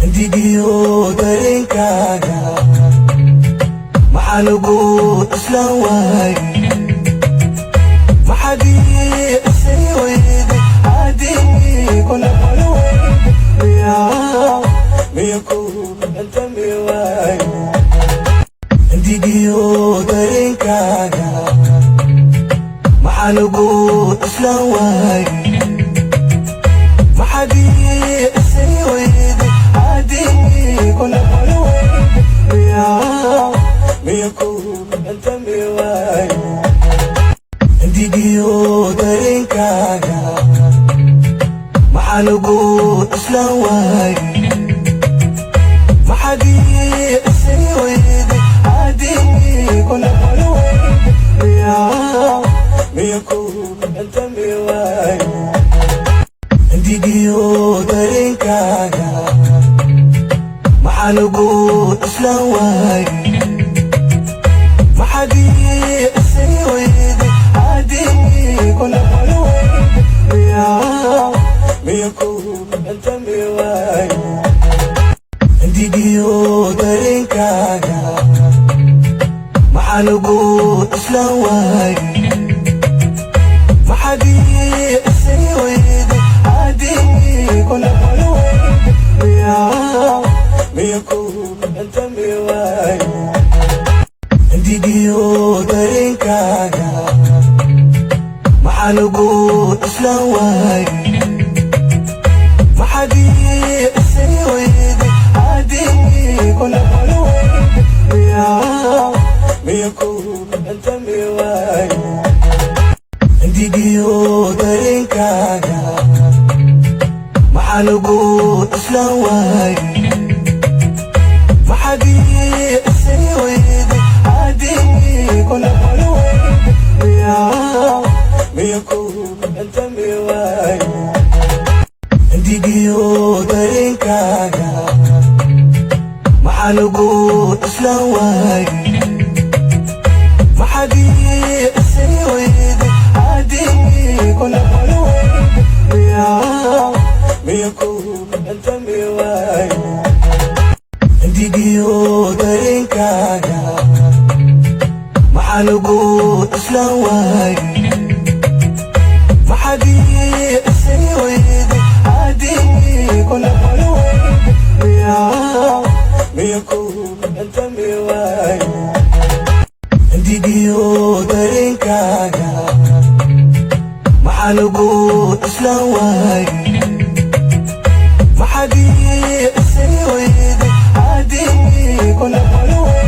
Digiyo dareenkaaga maxaa lagu islaan waayay maxaad ii isay weyday haddii ku noqon weyday miya ku antami waayo digiyo dareenkaaga maxaa lagu islaan waayay maxaad ii isay weyday كنا قلوي ميكو أنت ميواي ديجيو دارينكاغا محالوغو إسلاواي محادي إسيويدي عادي كنا قلوي ميكو أنت ميواي ديجيو دارينكاغا maxaa lagu islaan waayay maxaad ii isay weyday haddii ku noqon weyday miya ku antami waayo digiyo dareenkaaga maxaa lagu islaan waayay maxaad ii isay weyday haddii ku noqon weyday miyaku antami waayo digiyo dareenkaaga maxaa lagu islaan waayay maxaad ii isay weyday haddii ku noqon weyday miyaku antami waayo digiyo dareenkaaga maxaa lagu islaan waayay محادي إسي ويدي عادي كنا قلوي ميكو أنتمي وايو ديجيو دارينكاغا محالوغو إسلام واي محادي إسي ويدي عادي كنا قلوي ميكو أنتمي وايو digiyo dareenkaaga maxaa lagu islaan waayay maxaad ii isay weyday haddii ku noqon weyday miya ku antami waayo digiyo dareenkaaga maxaa lagu islaan waayay maxaad ii isay weyday كنا قلوي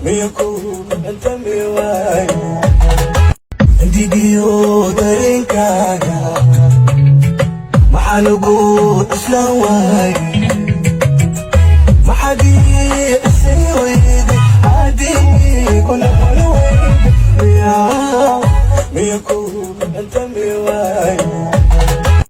ميكو أنتمي وايو ديجيو دارينكاغا maxaa lagu islaan waayay maxaad ii isay weyday